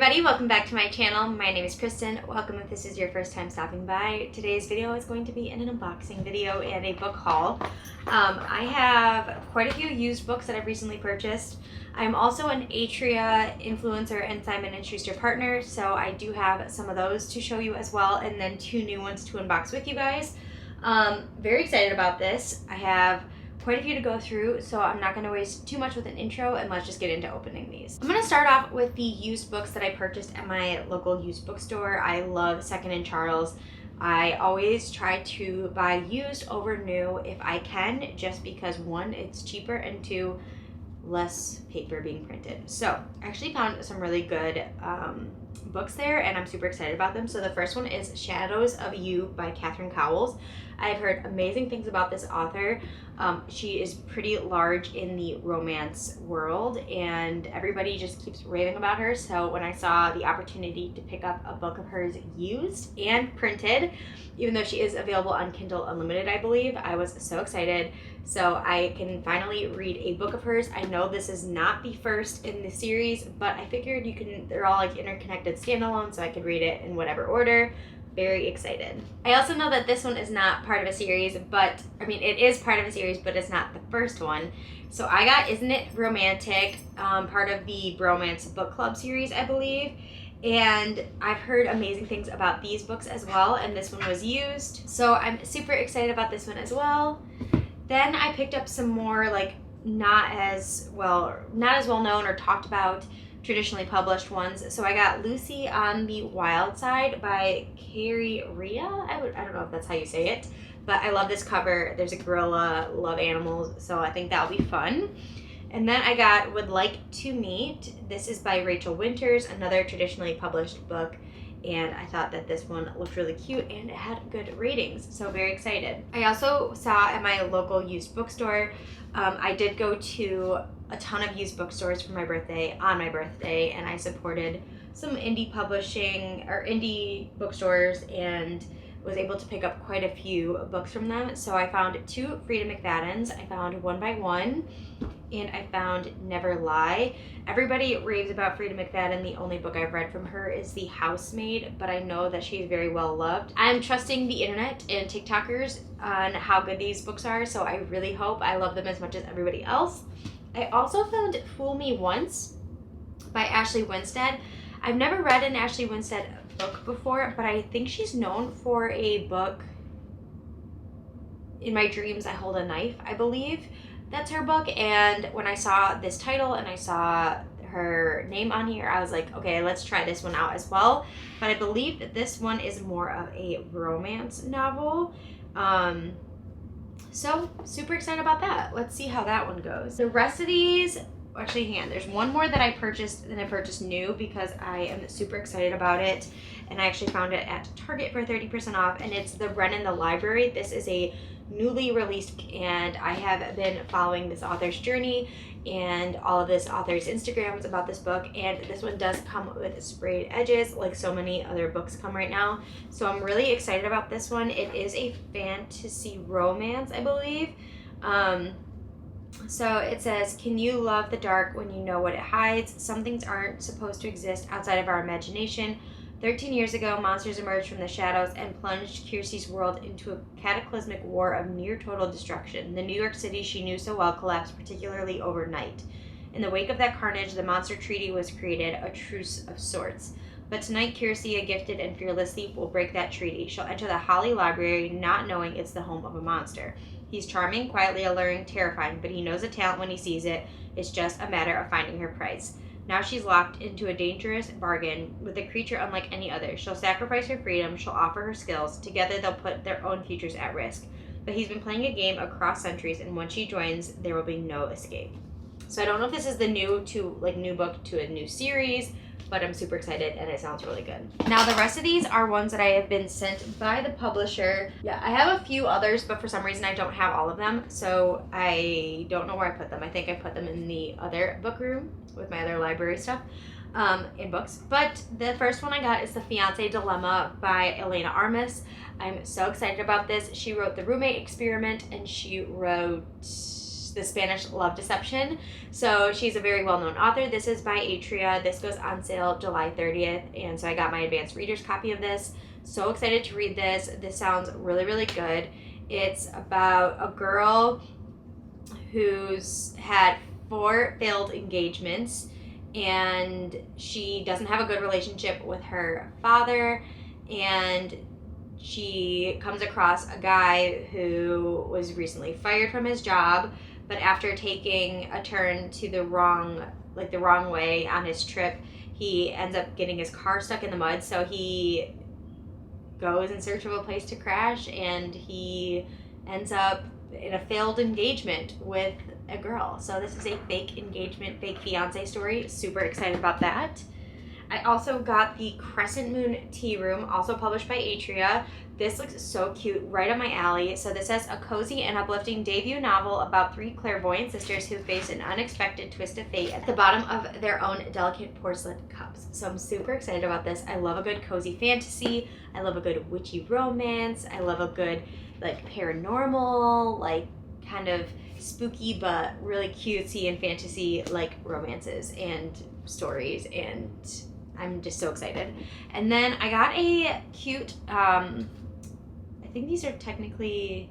everybody, welcome back to my channel. My name is Kristen. Welcome if this is your first time stopping by. Today's video is going to be an unboxing video and a book haul. I have quite a few used books that I've recently purchased. I'm also an Atria influencer and Simon & Schuster partner, so I do have some of those to show you as well, and then two new ones to unbox with you guys. Very excited about this. I have quite a few to go through, so I'm not going to waste too much with an intro, and let's just get into opening these. I'm going to start off with the used books that I purchased at my local used bookstore. I love Second & Charles. I always try to buy used over new if I can, just because one, it's cheaper, and two, less paper being printed. So I actually found some really good books there, and I'm super excited about them. So the first one is Shadows of You by Catherine Cowles. I've heard amazing things about this author. She is pretty large in the romance world, and everybody just keeps raving about her. So when I saw the opportunity to pick up a book of hers used and printed, even though she is available on Kindle Unlimited, I believe, I was so excited. So I can finally read a book of hers. I know this is not the first in the series, but I figured they're all like interconnected standalone, so I could read it in whatever order. Very excited. I also know that this one is not part of a series, but I mean, it is part of a series, but it's not the first one. So I got Isn't It Romantic, part of the Bromance Book Club series, I believe. And I've heard amazing things about these books as well, and this one was used. So I'm super excited about this one as well. Then I picked up some more like not as well known or talked about traditionally published ones. So I got Lucy on the Wild Side by Carrie Rhea. I don't know if that's how you say it, but I love this cover. There's a gorilla, love animals, so I think that'll be fun. And then I got Would Like to Meet. This is by Rachel Winters, another traditionally published book, and I thought that this one looked really cute and it had good ratings, so very excited. I also saw at my local used bookstore, I did go to a ton of used bookstores for my birthday, and I supported some indie publishing or indie bookstores and was able to pick up quite a few books from them. So I found two Frida McFaddens. I found One by One, and I found Never Lie. Everybody raves about Frida McFadden. The only book I've read from her is The Housemaid, but I know that she's very well loved. I'm trusting the internet and TikTokers on how good these books are, so I really hope I love them as much as everybody else. I also found Fool Me Once by Ashley Winstead. I've never read an Ashley Winstead book before, but I think she's known for a book, In My Dreams I Hold a Knife, I believe. That's her book, and when I saw this title and I saw her name on here, I was like, okay, let's try this one out as well. But I believe that this one is more of a romance novel. So super excited about that. Let's see how that one goes. The rest of these, actually, hang on, there's one more that I purchased new because I am super excited about it, and I actually found it at Target for 30% off, and it's The Wren in the Library. This is a newly released, and I have been following this author's journey and all of this author's Instagrams about this book, and this one does come with sprayed edges like so many other books come right now. So I'm really excited about this one. It is a fantasy romance, I believe. So it says, can you love the dark when you know what it hides? Some things aren't supposed to exist outside of our imagination. 13 years ago, monsters emerged from the shadows and plunged Kiersey's world into a cataclysmic war of near-total destruction. The New York City she knew so well collapsed, particularly overnight. In the wake of that carnage, the Monster Treaty was created, a truce of sorts. But tonight, Kiersey, a gifted and fearless thief, will break that treaty. She'll enter the Holly Library, not knowing it's the home of a monster. He's charming, quietly alluring, terrifying, but he knows a talent when he sees it. It's just a matter of finding her price. Now she's locked into a dangerous bargain with a creature unlike any other. She'll sacrifice her freedom, she'll offer her skills. Together they'll put their own futures at risk. But he's been playing a game across centuries, and once she joins, there will be no escape. So I don't know if this is the new book to a new series, but I'm super excited and it sounds really good. Now the rest of these are ones that I have been sent by the publisher. Yeah, I have a few others, but for some reason I don't have all of them, so I don't know where I put them. I think I put them in the other book room with my other library stuff in books. But the first one I got is The Fiancé Dilemma by Elena Armas. I'm so excited about this. She wrote The Roommate Experiment, and she wrote The Spanish Love Deception. So she's a very well-known author. This is by Atria. This goes on sale July 30th, and so I got my advanced reader's copy of this. So excited to read this. This sounds really, really good. It's about a girl who's had 4 failed engagements, and she doesn't have a good relationship with her father, and she comes across a guy who was recently fired from his job, but after taking a turn to the wrong way on his trip, he ends up getting his car stuck in the mud, so he goes in search of a place to crash, and he ends up in a failed engagement with a girl. So this is a fake engagement, fake fiance story. Super excited about that. I also got the Crescent Moon Tea Room, also published by Atria. This looks so cute, right up my alley. So this is a cozy and uplifting debut novel about 3 clairvoyant sisters who face an unexpected twist of fate at the bottom of their own delicate porcelain cups. So I'm super excited about this. I love a good cozy fantasy. I love a good witchy romance. I love a good paranormal, kind of spooky but really cutesy and fantasy romances and stories, and I'm just so excited. And then I got a cute, I think these are technically,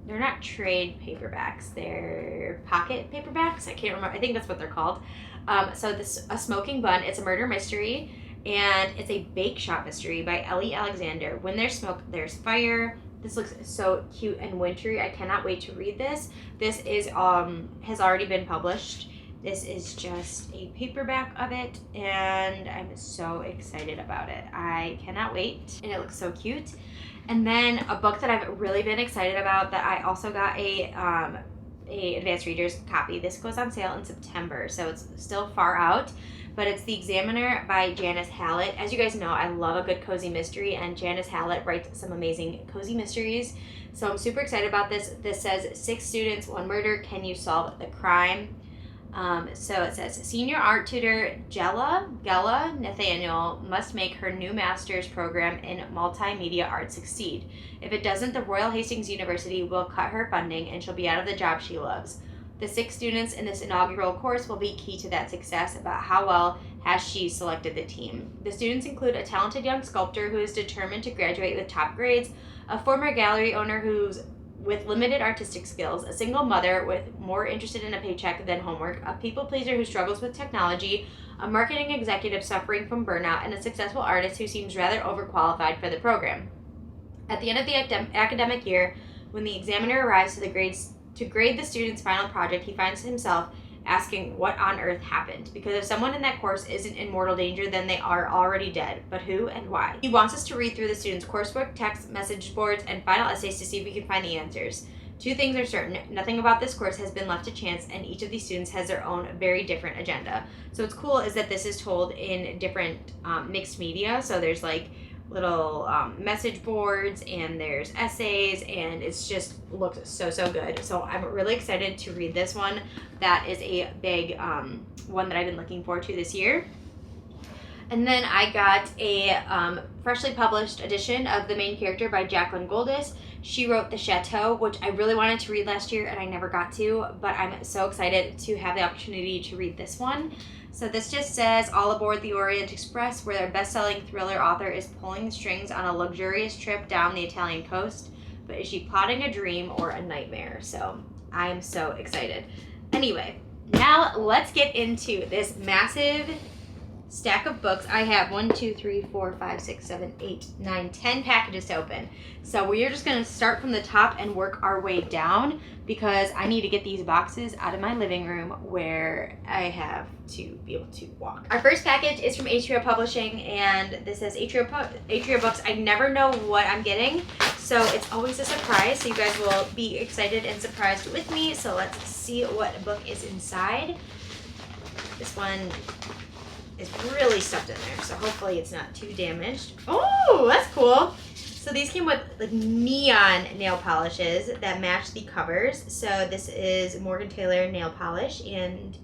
they're not trade paperbacks, they're pocket paperbacks. I can't remember, I think that's what they're called. So this, A Smoking Bun, it's a murder mystery, and it's a bake shop mystery by Ellie Alexander. When there's smoke, there's fire. This looks so cute and wintry. I cannot wait to read this. This is has already been published. This is just a paperback of it, and I'm so excited about it. I cannot wait, and it looks so cute. And then a book that I've really been excited about that I also got a advanced reader's copy. This goes on sale in September, so it's still far out, but it's The Examiner by Janice Hallett. As you guys know, I love a good cozy mystery, and Janice Hallett writes some amazing cozy mysteries, so I'm super excited about this. This says 6 students, 1 murder. Can you solve the crime? So it says, senior art tutor Gela Nathaniel must make her new master's program in multimedia art succeed. If it doesn't, the Royal Hastings University will cut her funding and she'll be out of the job she loves. The 6 students in this inaugural course will be key to that success. About how well has she selected the team? The students include a talented young sculptor who is determined to graduate with top grades, a former gallery owner who's with limited artistic skills, a single mother with more interested in a paycheck than homework, a people pleaser who struggles with technology, a marketing executive suffering from burnout, and a successful artist who seems rather overqualified for the program. At the end of the academic year, when the examiner arrives to grade the student's final project, he finds himself asking what on earth happened, because if someone in that course isn't in mortal danger, then they are already dead. But who and why? He wants us to read through the students' coursework, text, message boards, and final essays to see if we can find the answers. 2 things are certain. Nothing about this course has been left to chance, and each of these students has their own very different agenda. So what's cool is that this is told in different mixed media. So there's little message boards, and there's essays, and it's just looks so good. So I'm really excited to read this one. That is a big one that I've been looking forward to this year. And then I got a freshly published edition of The Main Character by Jacqueline Goldis. She wrote The Chateau, which I really wanted to read last year and I never got to, but I'm so excited to have the opportunity to read this one. So this just says, all aboard the Orient Express, where their best-selling thriller author is pulling the strings on a luxurious trip down the Italian coast. But is she plotting a dream or a nightmare? So I'm so excited. Anyway, now let's get into this massive stack of books. I have 1, 2, 3, 4, 5, 6, 7, 8, 9, 10 packages to open. So we are just going to start from the top and work our way down, because I need to get these boxes out of my living room where I have to be able to walk. Our first package is from Atria Publishing, and this says Atria Books. I never know what I'm getting, so it's always a surprise, so you guys will be excited and surprised with me. So let's see what book is inside. This one is really stuffed in there, so hopefully it's not too damaged. Oh, that's cool. So these came with neon nail polishes that match the covers. So this is Morgan Taylor nail polish, and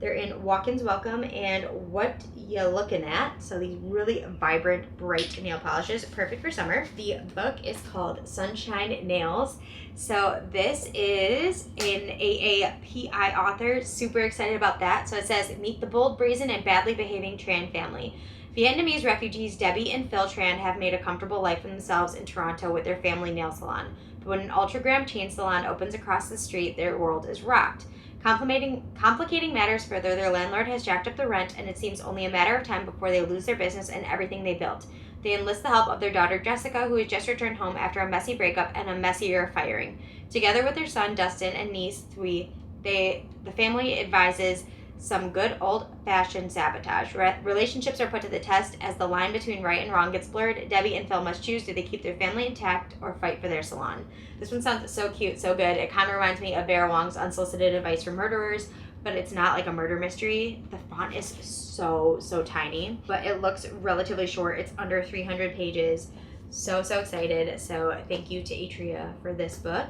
They're in Walk-ins Welcome and What You Lookin' At. So these really vibrant, bright nail polishes, perfect for summer. The book is called Sunshine Nails. So this is an AAPI author. Super excited about that. So it says, meet the bold, brazen, and badly behaving Tran family. Vietnamese refugees Debbie and Phil Tran have made a comfortable life for themselves in Toronto with their family nail salon. But when an ultra-gram chain salon opens across the street, their world is rocked. Complicating matters further, their landlord has jacked up the rent, and it seems only a matter of time before they lose their business and everything they built. They enlist the help of their daughter Jessica, who has just returned home after a messy breakup and a messier firing. Together with their son Dustin and niece Thuy, the family advises some good old-fashioned sabotage. Relationships are put to the test as the line between right and wrong gets blurred. Debbie and Phil must choose: do they keep their family intact or fight for their salon? This one sounds so cute, so good. It kind of reminds me of Vera Wong's Unsolicited Advice for Murderers, but it's not like a murder mystery. The font is so tiny, but it looks relatively short. It's under 300 pages. So excited. So thank you to Atria for this book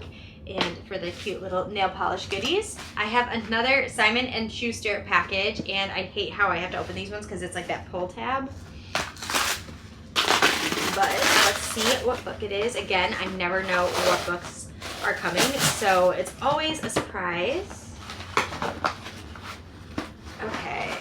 and for the cute little nail polish goodies. I have another Simon & Schuster package, and I hate how I have to open these ones because it's like that pull tab. But let's see what book it is. Again, I never know what books are coming, so it's always a surprise. Okay.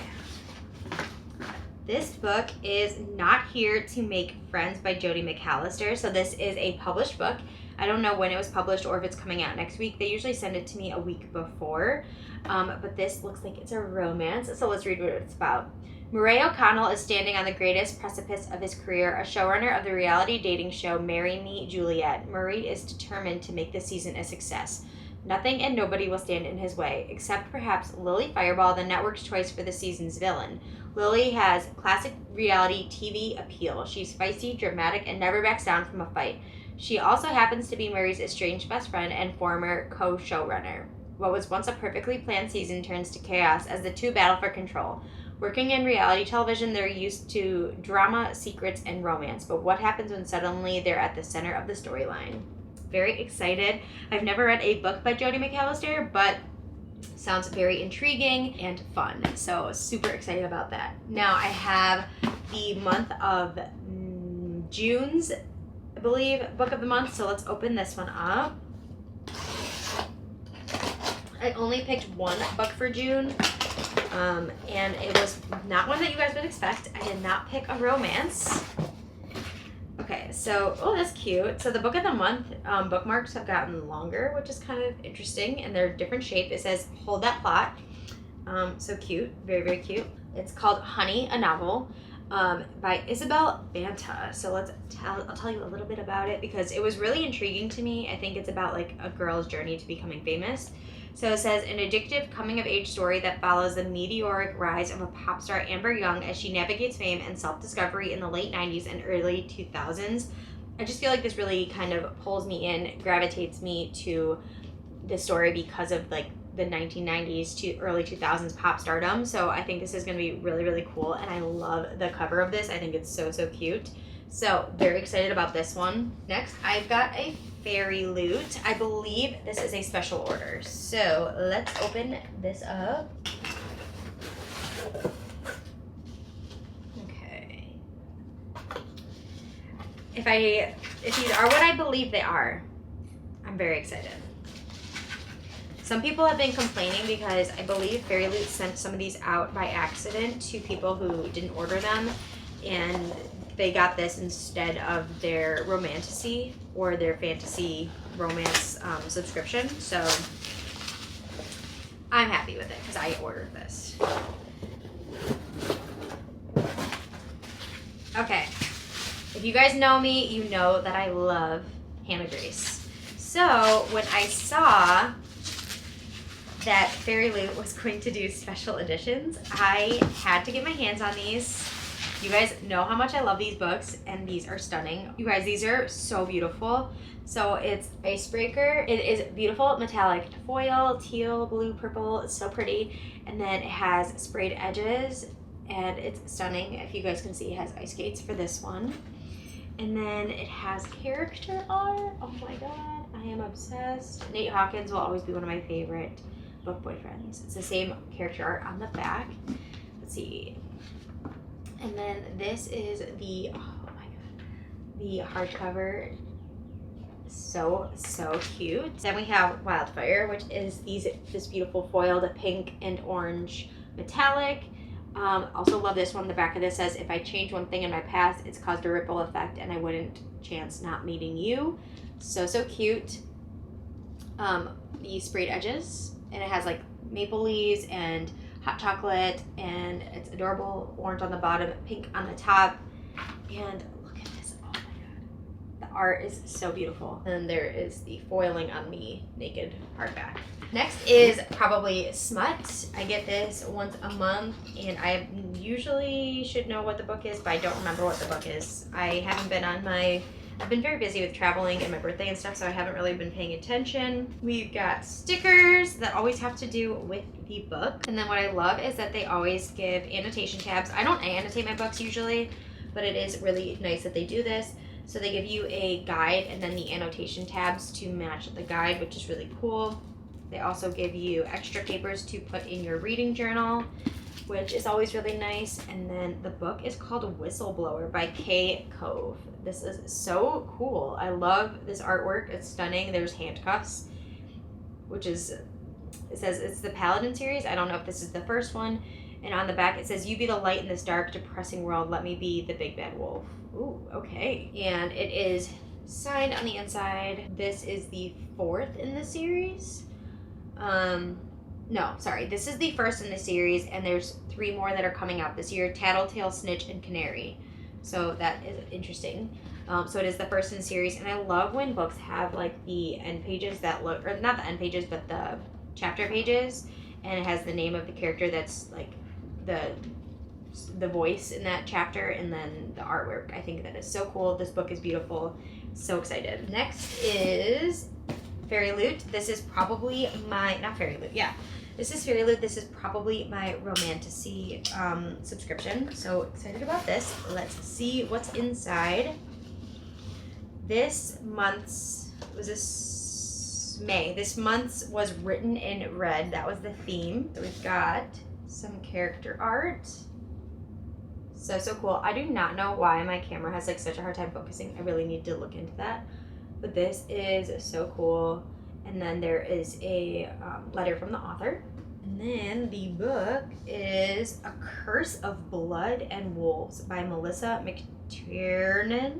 This book is Not Here to Make Friends by Jodi McAllister. So this is a published book. I don't know when it was published or if it's coming out next week. They usually send it to me a week before. But this looks like it's a romance. So let's read what it's about. Murray O'Connell is standing on the greatest precipice of his career, a showrunner of the reality dating show Marry Me, Juliet. Murray is determined to make the season a success. Nothing and nobody will stand in his way, except perhaps Lily Fireball, the network's choice for the season's villain. Lily has classic reality TV appeal. She's feisty, dramatic, and never backs down from a fight. She also happens to be Murray's estranged best friend and former co-showrunner. What was once a perfectly planned season turns to chaos as the two battle for control. Working in reality television, they're used to drama, secrets, and romance. But what happens when suddenly they're at the center of the storyline? Very excited. I've never read a book by Jodi McAllister, but sounds very intriguing and fun. So super excited about that. Now I have the month of June's, I believe, book of the month. So let's open this one up. I only picked one book for June. And it was not one that you guys would expect. I did not pick a romance. Okay, so, oh, that's cute. So the book of the month bookmarks have gotten longer, which is kind of interesting, and they're different shape. It says, hold that plot. So cute, very cute. It's called Honey, a Novel by Isabel Banta. So I'll tell you a little bit about it because it was really intriguing to me. I think it's about like a girl's journey to becoming famous. So it says, an addictive coming-of-age story that follows the meteoric rise of a pop star, Amber Young, as she navigates fame and self-discovery in the late 90s and early 2000s. I just feel like this really kind of pulls me in, gravitates me to the story because of like the 1990s to early 2000s pop stardom. So I think this is going to be really cool, and I love the cover of this. I think it's so cute. So very excited about this one. Next, I've got a Fairyloot. I believe this is a special order. So let's open this up. Okay. If these are what I believe they are, I'm very excited. Some people have been complaining because I believe Fairyloot sent some of these out by accident to people who didn't order them, and they got this instead of their romantasy or their fantasy romance subscription. So I'm happy with it because I ordered this. Okay, if you guys know me, you know that I love Hannah Grace. So when I saw that Fairyloot was going to do special editions, I had to get my hands on these. You guys know how much I love these books, and these are stunning. You guys, these are so beautiful. So it's Icebreaker. It is beautiful metallic foil, teal, blue, purple. It's so pretty. And then it has sprayed edges, and it's stunning. If you guys can see, it has ice skates for this one. And then it has character art. Oh my god, I am obsessed. Nate Hawkins will always be one of my favorite book boyfriends. It's the same character art on the back. Let's see. And then this is the, oh my god, the hardcover. So cute. Then we have Wildfire, which is this beautiful foiled pink and orange metallic. Also love this one. The back of this says, if I change one thing in my past, it's caused a ripple effect and I wouldn't chance not meeting you. So cute. The sprayed edges, and it has like maple leaves and hot chocolate, and it's adorable. Orange on the bottom, pink on the top, and look at this. Oh my god, the art is so beautiful. And then there is the foiling on the naked hardback. Next is Probably Smut. I get this once a month, and I usually should know what the book is, but I don't remember what the book is. I've been very busy with traveling and my birthday and stuff, so I haven't really been paying attention. We've got stickers that always have to do with the book. And then what I love is that they always give annotation tabs. I don't annotate my books usually, but it is really nice that they do this. So they give you a guide and then the annotation tabs to match the guide, which is really cool. They also give you extra papers to put in your reading journal, which is always really nice. And then the book is called Whistleblower by Kay Cove. This is so cool. I love this artwork. It's stunning. There's handcuffs, which is, it says it's the Paladin series. I don't know if this is the first one. And on the back it says, you be the light in this dark, depressing world. Let me be the big bad wolf. Ooh, okay. And it is signed on the inside. This is the 4th in the series. No, sorry. This is the 1st in the series, and there's 3 more that are coming out this year. Tattletale, Snitch, and Canary. So that is interesting. So it is the 1st in the series, and I love when books have like the end pages that look, or not the end pages, but the chapter pages, and it has the name of the character that's like the voice in that chapter, and then the artwork. I think that is so cool. This book is beautiful. So excited. Next is Fairyloot. This is probably my, not Fairyloot, yeah. This is Fairyloot. This is probably my romantasy subscription. So excited about this. Let's see what's inside. This month's, was this May? This month's was written in red. That was the theme. So we've got some character art. So cool. I do not know why my camera has like such a hard time focusing. I really need to look into that. But this is so cool. And then there is a letter from the author. And then the book is A Curse of Blood and Wolves by Melissa McTiernan.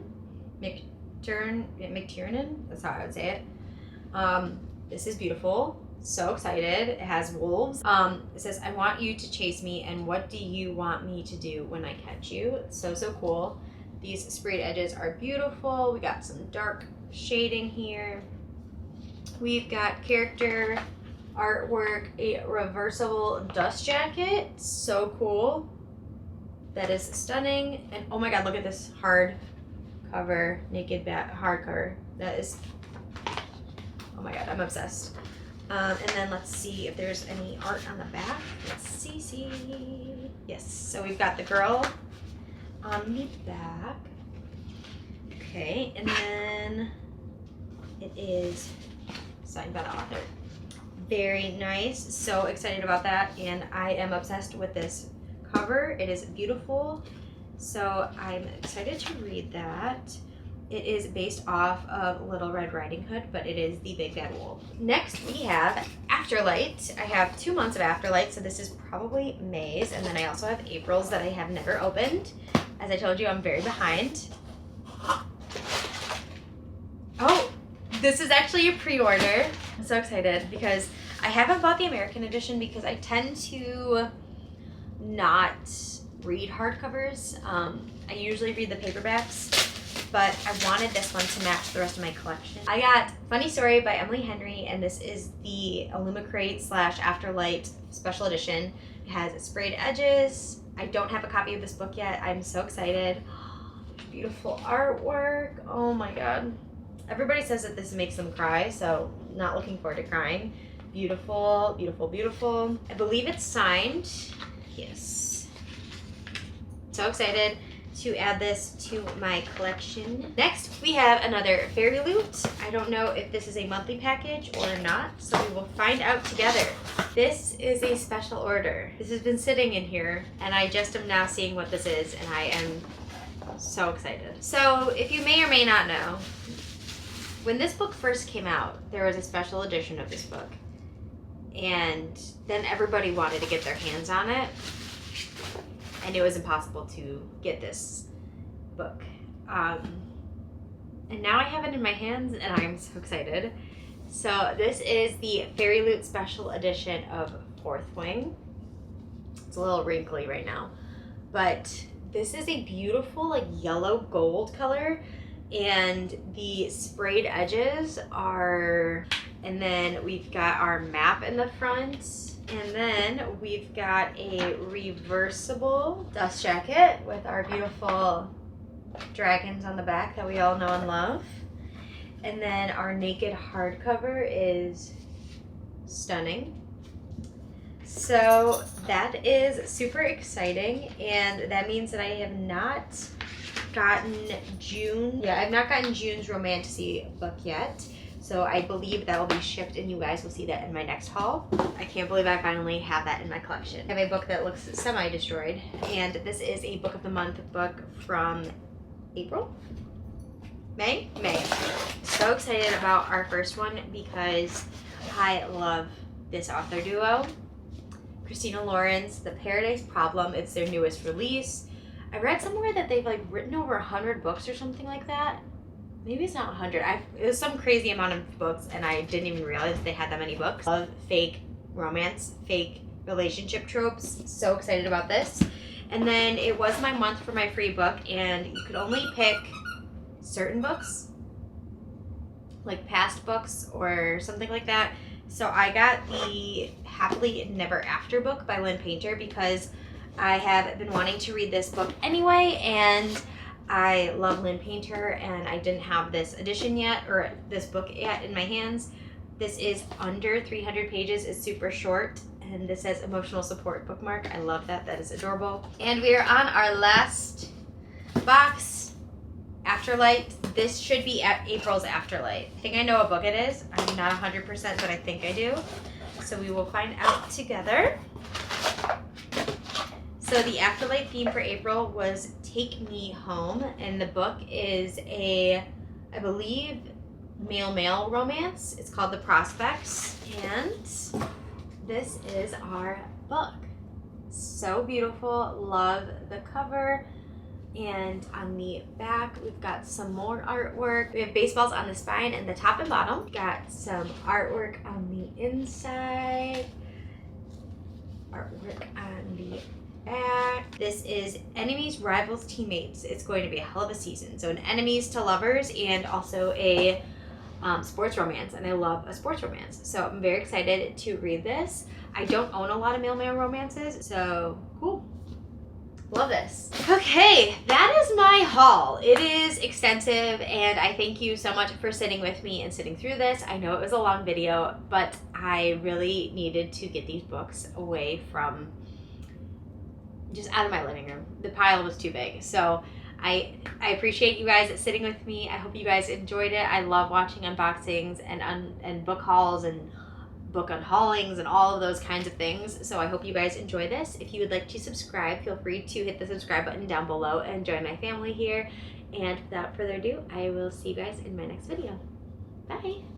McTiernan? That's how I would say it. This is beautiful. So excited. It has wolves. It says, I want you to chase me, and what do you want me to do when I catch you? So cool. These sprayed edges are beautiful. We got some dark shading here. We've got character artwork, a reversible dust jacket. So cool. That is stunning. And oh my god, look at this hard cover, naked hardcover. That is, oh my god, I'm obsessed. And then let's see if there's any art on the back. Let's see. Yes, so we've got the girl on the back. Okay, and then it is signed by the author. Very nice. So excited about that, and I am obsessed with this cover. It is beautiful. So I'm excited to read that. It is based off of Little Red Riding Hood, but it is the Big Bad Wolf. Next, we have Afterlight. I have 2 months of Afterlight, so this is probably May's, and then I also have April's that I have never opened. As I told you, I'm very behind. Oh, this is actually a pre-order. I'm so excited because I haven't bought the American edition because I tend to not read hardcovers. I usually read the paperbacks, but I wanted this one to match the rest of my collection. I got Funny Story by Emily Henry, and this is the Illumicrate / Afterlight special edition. It has sprayed edges. I don't have a copy of this book yet. I'm so excited. Beautiful artwork. Oh my god. Everybody says that this makes them cry, so not looking forward to crying. Beautiful, beautiful, beautiful. I believe it's signed. Yes. So excited to add this to my collection. Next, we have another Fairyloot. I don't know if this is a monthly package or not, so we will find out together. This is a special order. This has been sitting in here and I just am now seeing what this is and I am so excited. So if you may or may not know, when this book first came out, there was a special edition of this book. And then everybody wanted to get their hands on it. And it was impossible to get this book. And now I have it in my hands and I'm so excited. So this is the Fairyloot special edition of Fourth Wing. It's a little wrinkly right now, but this is a beautiful like yellow gold color, and the sprayed edges are, and then we've got our map in the front, and then we've got a reversible dust jacket with our beautiful dragons on the back that we all know and love. And then our naked hardcover is stunning. So that is super exciting, and that means that I have not gotten I've not gotten June's Romantasy book yet. So I believe that will be shipped and you guys will see that in my next haul. I can't believe I finally have that in my collection. I have a book that looks semi-destroyed, and this is a Book of the Month book from April? May? So excited about our first one because I love this author duo. Christina Lauren's The Paradise Problem. It's their newest release. I read somewhere that they've like written over 100 books or something like that. Maybe it's not 100. It was some crazy amount of books and I didn't even realize they had that many books. I love fake romance, fake relationship tropes. So excited about this. And then it was my month for my free book, and you could only pick certain books, like past books or something like that. So I got the Happily Never After book by Lynn Painter because I have been wanting to read this book anyway, and I love Lynn Painter, and I didn't have this edition yet, or this book yet in my hands. This is under 300 pages. It's super short, and this says emotional support bookmark. I love that. That is adorable. And we are on our last box, Afterlight. This should be at April's Afterlight. I think I know what book it is. I'm not 100%, but I think I do. So we will find out together. So the Afterlight theme for April was Take Me Home, and the book is a, I believe, male-male romance. It's called The Prospects, and this is our book. So beautiful. Love the cover. And on the back, we've got some more artwork. We have baseballs on the spine and the top and bottom. Got some artwork on the inside. Artwork on the back. This is Enemies, Rivals, Teammates. It's going to be a hell of a season. So an enemies to lovers, and also a sports romance. And I love a sports romance. So I'm very excited to read this. I don't own a lot of male-male romances, so cool. Love this. Okay, that is my haul. It is extensive, and I thank you so much for sitting with me and sitting through this. I know it was a long video, but I really needed to get these books away from, just out of my living room. The pile was too big. So I appreciate you guys sitting with me. I hope you guys enjoyed it. I love watching unboxings and book hauls and book unhaulings and all of those kinds of things. So I hope you guys enjoy this. If you would like to subscribe, feel free to hit the subscribe button down below and join my family here. And without further ado, I will see you guys in my next video. Bye.